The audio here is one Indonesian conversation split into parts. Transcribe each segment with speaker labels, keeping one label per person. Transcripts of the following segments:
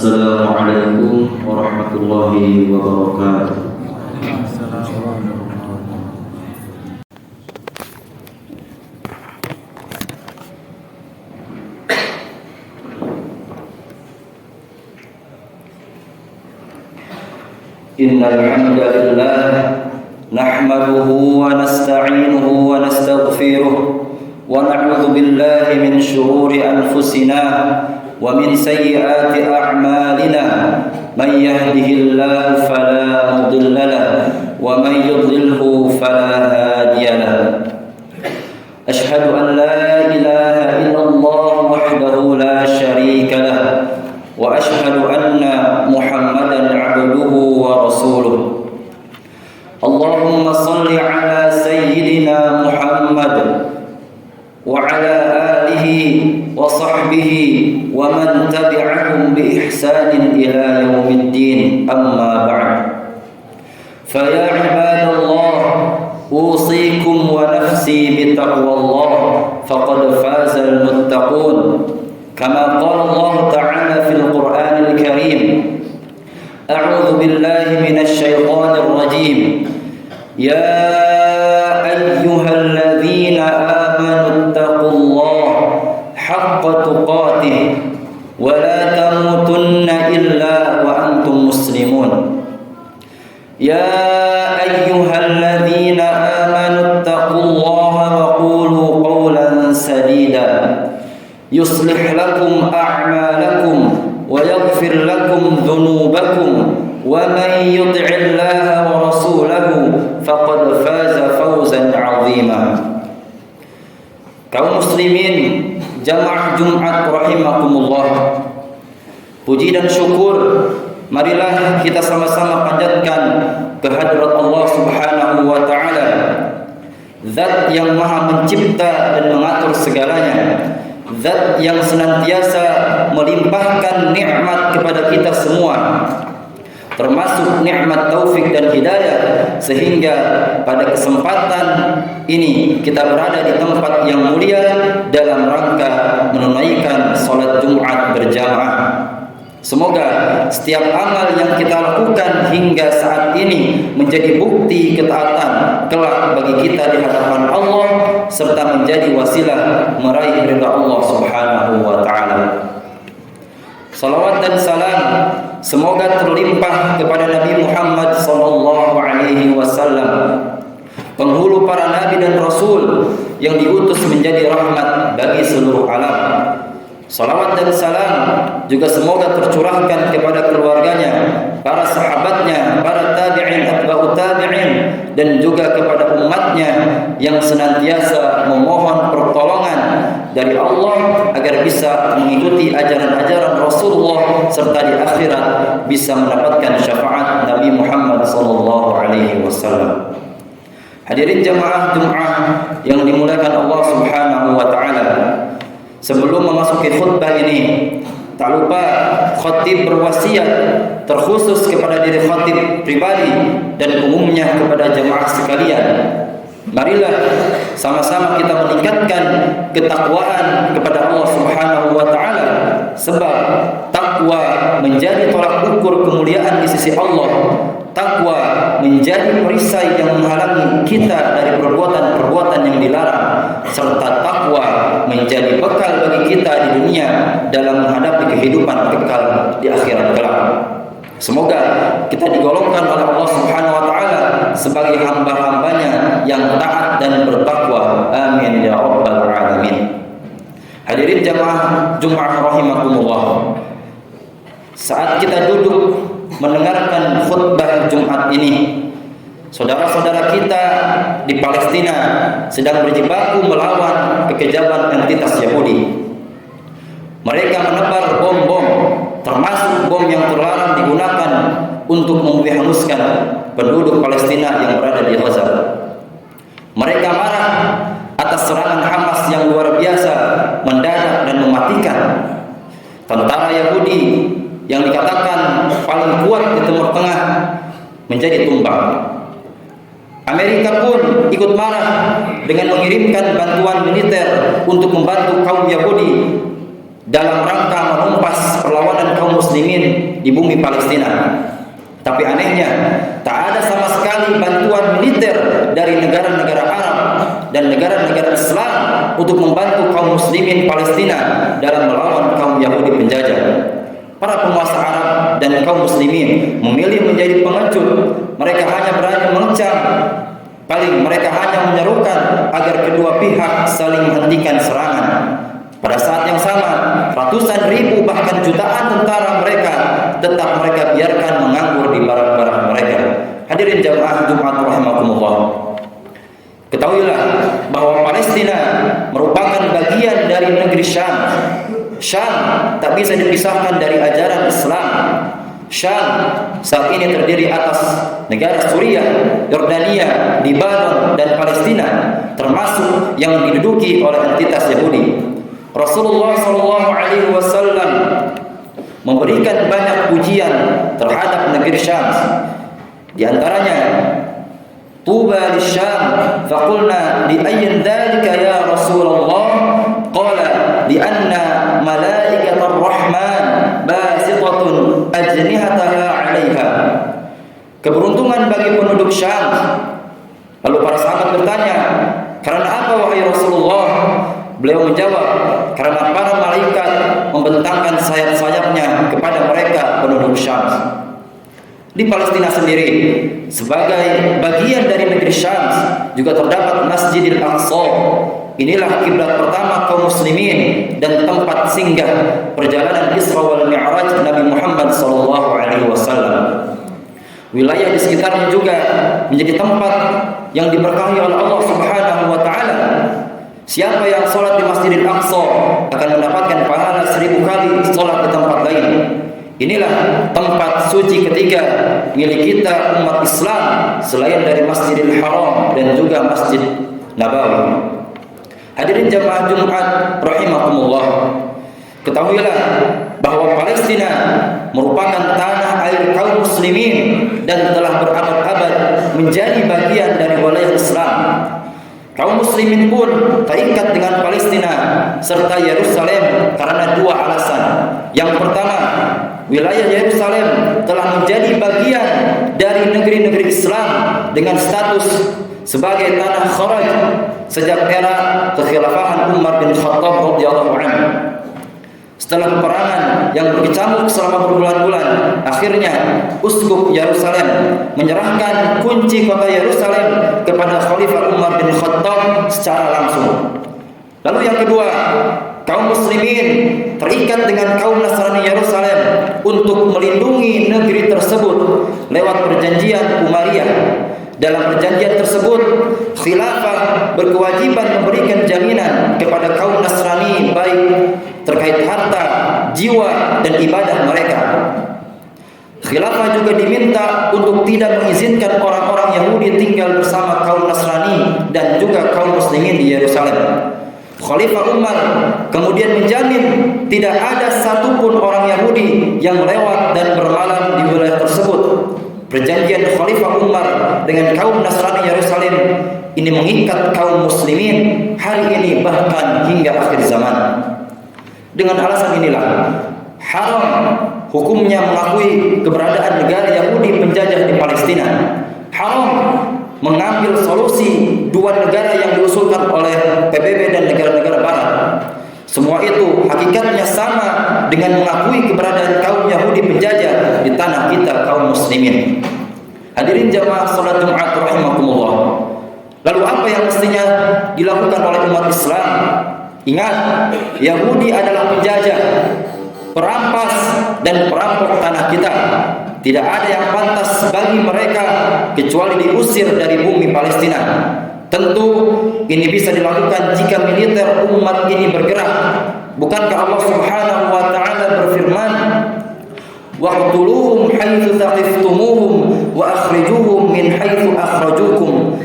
Speaker 1: Assalamualaikum warahmatullahi wabarakatuh. Innal hamdalillah nahmaduhu wa nasta'inuhu wa nastaghfiruh wa na'udzu billahi min shururi anfusina wa min sayyiati a'malina man yahdihillahu fala mudilla lahu wa man yudlilhu fala hadiya lahu. Ashhadu an la ilaha illallah wahdahu la syarika lahu wa ashhadu anna Muhammadan 'abduhu wa rasuluh. Allahumma shalli ala sayyidina Muhammad wa ala alihi wa sahbihi wa man tabi'ahum bi ihsanin ila yaumiddin, amma ba'd. Fa ya ibadallah, usikum wa nafsi bi taqwallah faqad faza al-muttaqun. Kama qala Allah ta'ala fil Qur'anil Karim, a'udzu billahi minasy syaithanir rajim. Ya ayyuhalladzina amanu taqullaha haqqa tuqatih wa la tamutunna illa wa antum muslimun. Ya ayyuhalladzina amanu taqullaha wa qulu qawlan sadida yuslih lakum a'malakum wa yaghfir lakum dhunubakum wa man yuti'illaha wa rasulahu faqad faza fawzan 'azima. Kaum muslimin jamaah Jumat rahimakumullah, puji dan syukur marilah kita sama-sama panjatkan kehadirat Allah Subhanahu wa taala, Zat yang Maha Mencipta dan mengatur segalanya, Zat yang senantiasa melimpahkan nikmat kepada kita semua, termasuk nikmat taufik dan hidayah, sehingga pada kesempatan ini kita berada di tempat yang mulia dalam rangka menunaikan salat Jumat berjamaah. Semoga setiap amal yang kita lakukan hingga saat ini menjadi bukti ketaatan kelak bagi kita di hadapan Allah, serta menjadi wasilah meraih ridha Allah Subhanahu wa taala. Salawat dan salam semoga terlimpah kepada Nabi Muhammad sallallahu alaihi wasallam, penghulu para nabi dan rasul yang diutus menjadi rahmat bagi seluruh alam. Salawat dan salam juga semoga tercurahkan kepada keluarganya, para sahabatnya, para tabi'in, atba'ut tabi'in, dan juga kepada umatnya yang senantiasa memohon pertolongan dari Allah agar bisa mengikuti ajaran-ajaran Rasulullah, serta di akhirat bisa mendapatkan syafaat Nabi Muhammad sallallahu alaihi wasallam. Hadirin jamaah Jumat yang dimuliakan Allah Subhanahu wa taala, sebelum memasuki khutbah ini, tak lupa khatib berwasiat terkhusus kepada diri khatib pribadi dan umumnya kepada jamaah sekalian. Marilah sama-sama kita meningkatkan ketakwaan kepada Allah Subhanahu wa taala, sebab takwa menjadi tolak ukur kemuliaan di sisi Allah. Takwa menjadi perisai yang menghalangi kita dari perbuatan-perbuatan yang dilarang, serta takwa menjadi bekal bagi kita di dunia dalam menghadapi kehidupan kekal di akhirat kelak. Semoga kita digolongkan oleh Allah Subhanahu wa taala sebagai hamba-hambanya yang taat dan bertakwa. Amin ya rabbal alamin. Hadirin jamaah Jumat rahimakumullah, saat kita duduk mendengarkan khutbah Jumat ini, saudara-saudara kita di Palestina sedang berjibaku melawan kekejaman entitas Yahudi. Mereka menebar bom-bom, termasuk bom yang terlarang digunakan untuk menghanguskan penduduk Palestina yang berada di Gaza. Mereka marah atas serangan Hamas yang luar biasa, mendadak dan mematikan. Tentara Yahudi yang dikatakan paling kuat di Timur Tengah menjadi tumbang. Amerika pun ikut marah dengan mengirimkan bantuan militer untuk membantu kaum Yahudi dalam rangka menumpas perlawanan kaum muslimin muslimin di bumi Palestina. Tapi anehnya, tak ada sama sekali bantuan militer dari negara-negara Arab dan negara-negara Islam untuk membantu kaum muslimin Palestina dalam melawan kaum Yahudi penjajah. Para penguasa Arab dan kaum muslimin memilih menjadi pengecut. Mereka hanya berani mengecam, paling mereka hanya menyerukan agar kedua pihak saling menghentikan serangan. Pada saat yang sama, ratusan ribu bahkan jutaan tentara mereka tetap mereka biarkan menganggur di barak-barak mereka. Hadirin jamaah Jumat rahimakumullah. Ketahuilah bahwa Palestina merupakan bagian dari negeri Syam. Syam tak bisa dipisahkan dari ajaran Islam. Syam saat ini terdiri atas negara Suriah, Yordania, Lebanon, dan Palestina, termasuk yang diduduki oleh entitas Yahudi. Rasulullah SAW memberikan banyak pujian terhadap negeri Syam. Di antaranya, Tuba lisyam, faqulna li ayyin dzalika ya Rasulullah? Qala li anna malaikatar rahman basitatun ajnihataha 'alaiha. Keberuntungan bagi penduduk Syam. Lalu para sahabat bertanya, "Karena apa wahai Rasulullah?" Beliau menjawab, "Karena para malaikat membentangkan sayap-sayapnya kepada mereka penduduk Syam." Di Palestina sendiri, sebagai bagian dari negeri Syam, juga terdapat Masjidil Aqsa. Inilah kiblat pertama kaum muslimin dan tempat singgah perjalanan Isra wal Mi'raj Nabi Muhammad SAW. Wilayah di sekitarnya juga menjadi tempat yang diberkahi oleh Allah Subhanahu wa taala. Siapa yang sholat di Masjidil Aqsa akan mendapatkan pahala 1000 kali sholat di tempat lain. Inilah tempat suci ketiga milik kita umat Islam selain dari Masjidil Haram dan juga Masjid Nabawi. Hadirin jamaah Jumat rahimakumullah. Ketahuilah bahwa Palestina merupakan tanah air kaum muslimin dan telah berabad-abad menjadi bagian dari wilayah Islam. Kaum muslimin pun terikat dengan Palestina serta Yerusalem karena dua alasan. Yang pertama, wilayah Yerusalem telah menjadi bagian dari negeri-negeri Islam dengan status sebagai tanah kharaj sejak era kekhilafahan Umar bin Khattab radhiyallahu anhu. Setelah peperangan yang berkecamuk selama berbulan-bulan, akhirnya Uskup Yerusalem menyerahkan kunci kota Yerusalem kepada Khalifah Umar bin Khattab secara langsung. Lalu yang kedua, kaum muslimin terikat dengan kaum Nasrani Yerusalem untuk melindungi negeri tersebut lewat perjanjian Umayyah. Dalam perjanjian tersebut, khilafah berkewajiban memberikan jaminan kepada kaum Nasrani baik terkait harta, jiwa, dan ibadah mereka. Khilafah juga diminta untuk tidak mengizinkan orang-orang Yahudi tinggal bersama kaum Nasrani dan juga kaum muslimin di Yerusalem. Khalifah Umar kemudian menjamin tidak ada satupun orang Yahudi yang lewat dan bermalam di wilayah tersebut. Perjanjian Khalifah Umar dengan kaum Nasrani Yerusalem ini mengikat kaum muslimin hari ini bahkan hingga akhir zaman. Dengan alasan inilah haram hukumnya mengakui keberadaan negara Yahudi penjajah di Palestina. Haram mengambil solusi dua negara yang diusulkan oleh PBB dan negara-negara barat. Semua itu hakikatnya sama dengan mengakui keberadaan kaum Yahudi penjajah di tanah kita kaum muslimin. Hadirin jamaah salat Jumat rahimakumullah. Lalu apa yang mestinya dilakukan oleh umat Islam? Ingat, Yahudi adalah penjajah, perampas dan perampok tanah kita. Tidak ada yang pantas bagi mereka kecuali diusir dari bumi Palestina. Tentu ini bisa dilakukan jika militer umat ini bergerak. Bukankah Allah Subhanahu wa taala berfirman, "Waqtuluhum haitsu thaqiftumuhum wa akhrijuhum min haitsu akhrajukum."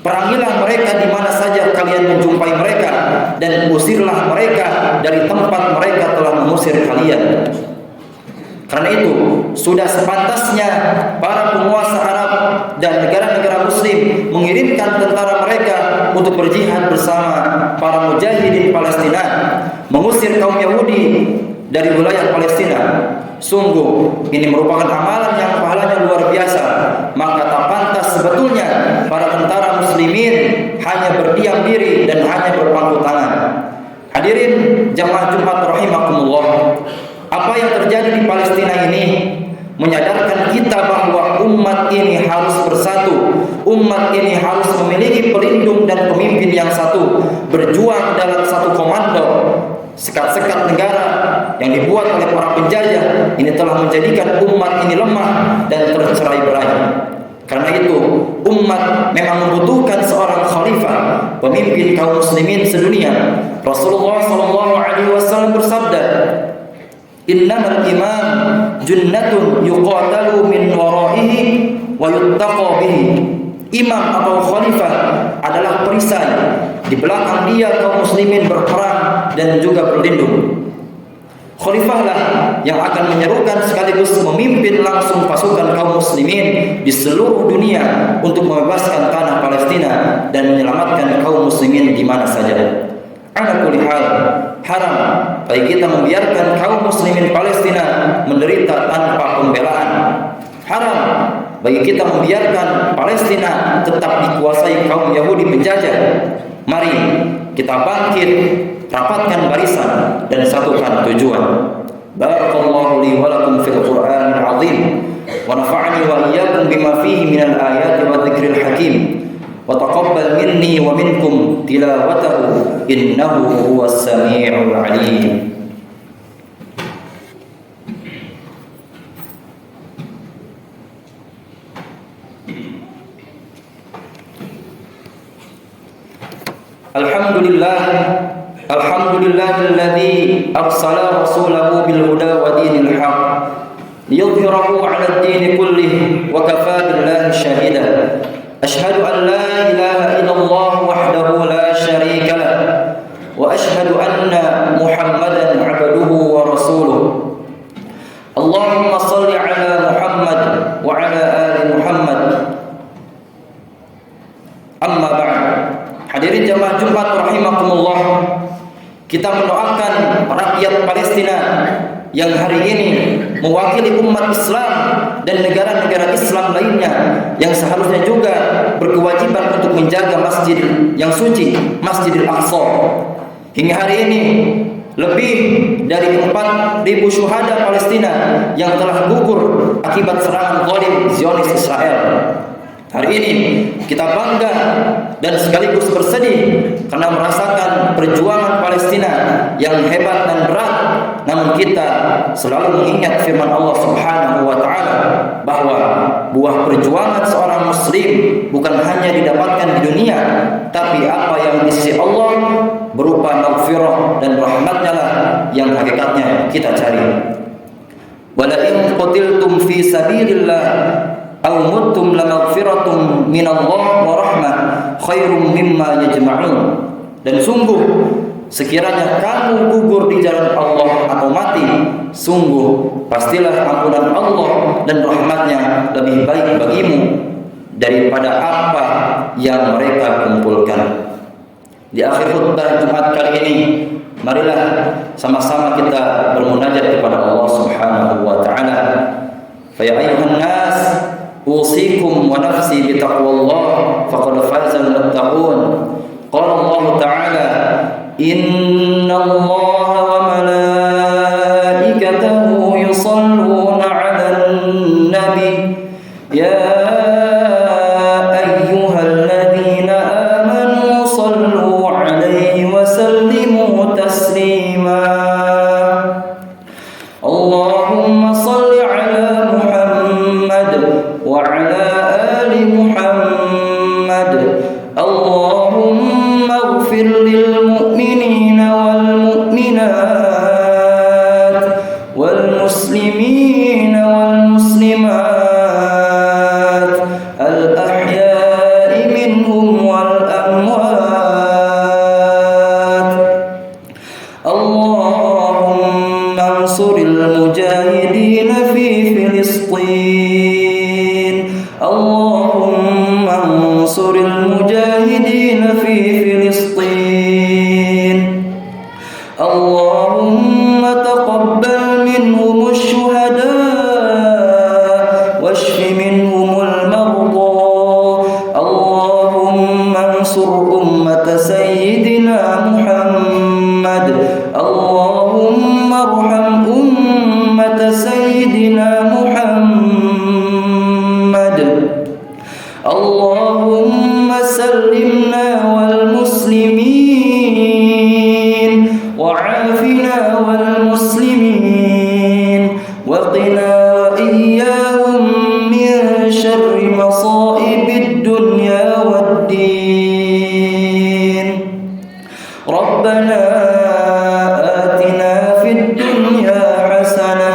Speaker 1: Perangilah mereka di mana saja kalian menjumpai mereka dan usirlah mereka dari tempat mereka telah mengusir kalian. Karena itu, sudah sepantasnya para penguasa Arab dan negara-negara muslim mengirimkan tentara mereka untuk berjihad bersama para mujahidin Palestina, mengusir kaum Yahudi dari wilayah Palestina. Sungguh ini merupakan amalan yang pahalanya luar biasa. Maka tak pantas sebetulnya para tentara muslimin hanya berdiam diri dan hanya berpangku tangan. Hadirin jamaah Jumat rahimakumullah, apa yang terjadi di Palestina ini menyadarkan kita bahwa umat ini harus bersatu. Umat ini harus memiliki pelindung dan pemimpin yang satu, berjuang dalam satu komando. Sekat-sekat negara yang dibuat oleh para penjajah ini telah menjadikan umat ini lemah dan tercerai-berai. Karena itu umat memang membutuhkan seorang khalifah, pemimpin kaum muslimin sedunia. Rasulullah SAW bersabda, "Innamal imam junnatun yuqatalu min waraihi wa yuttaqa bihi." Imam atau khalifah adalah perisai, di belakang dia kaum muslimin berperang dan juga berlindung. Khalifahlah yang akan menyerukan sekaligus memimpin langsung pasukan kaum muslimin di seluruh dunia untuk membebaskan tanah Palestina dan menyelamatkan kaum muslimin di mana saja. Ala kulli hal, haram bagi kita membiarkan kaum muslimin Palestina menderita tanpa pembelaan. Haram bagi kita membiarkan Palestina tetap dikuasai kaum Yahudi penjajah. Mari kita bangkit, rapatkan barisan dan satukan tujuan. Barakallahu li wa lakum fil Qur'anil azim wa nafa'ani wa iyyakum bima fihi minal ayati wa dzikril hakim. Wa taqabbal minni wa minkum tilawatahu innahu huwas samii'ul 'aliim. Alhamdulillahilladzi arsala rasulahu bil huda wa dinil haqq liyudhhirahu 'alad din kullih wa kafaa billahi shahida. Ashhadu an la ilaha illallah wahdahu la syarika lah wa ashhadu anna Muhammadan 'abduhu wa rasuluh. Allahumma shalli 'ala Muhammad wa 'ala ali Muhammad. Amma ba'd. Hadirin jamaah Jumat rahimakumullah, kita mendoakan rakyat Palestina yang hari ini mewakili umat Islam dan negara-negara Islam lainnya yang seharusnya juga berkewajiban untuk menjaga masjid yang suci, Masjidil Aqsa. Hingga hari ini lebih dari 4.000 syuhada Palestina yang telah gugur akibat serangan zalim Zionis Israel. Hari ini kita bangga dan sekaligus bersedih karena merasakan perjuangan Palestina yang hebat dan berat. Namun kita selalu mengingat firman Allah Subhanahu wa taala bahwa buah perjuangan seorang muslim bukan hanya didapatkan di dunia, tapi apa yang di sisi Allah berupa maghfirah dan rahmat-Nya lah yang hakikatnya kita cari. Wala in qutiltum fi sabilillah aw muttum lamaghfiratun minallah wa rahmah khairum mimma yajma'un. Dan sungguh sekiranya kamu gugur di jalan Allah atau mati, sungguh pastilah ampunan Allah dan rahmatnya lebih baik bagimu daripada apa yang mereka kumpulkan. Di akhir khutbah Jumat kali ini, marilah sama-sama kita bermunajat kepada Allah Subhanahu wa taala. Fa ya ayyuhan nas usikum wa nafsi bi taqwallah faqad fazal muttaqun. Qala Allah Ta'ala, inna Allah wa malaikatahu yusalluna 'alan nabi ya ayyuhalladzina amanu sallu 'alaihi wa sallimu taslima. Allahumma salli 'ala Muhammad wa 'ala ali Muhammad. Allahumma ighfir lil mu'minina wal mu'minat wal muslimina wal muslimat al ahya'i minhum wal amwat. Allahumma ansuril mujahidin fi Filistin. Allahumma ansuril mujahidin fi Filistin. Allahumma taqabbal minhum asy-syuhada والمسلمين وقنا وإياهم من شر مصائب الدنيا والدين ربنا آتنا في الدنيا حسنة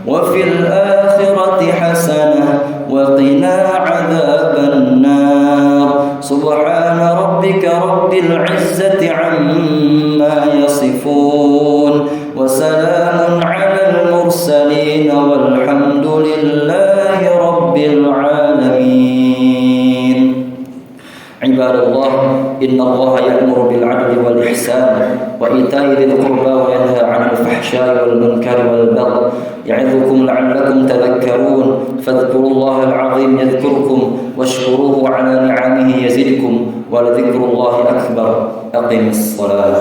Speaker 1: وفي الآخرة حسنة وقنا عذاب النار سبحان ربك رب العزة عما يصفون وسلام على المرسلين والحمد لله رب العالمين عباد الله إن الله يأمر بالعدل والإحسان وإيتاء ذي القربى وينهى عن الفحشاء والمنكر والبغي يعظكم لعلكم تذكرون فاذكروا الله العظيم يذكركم واشكروه على نعمه يزدكم ولذكر الله أكبر أقم الصلاة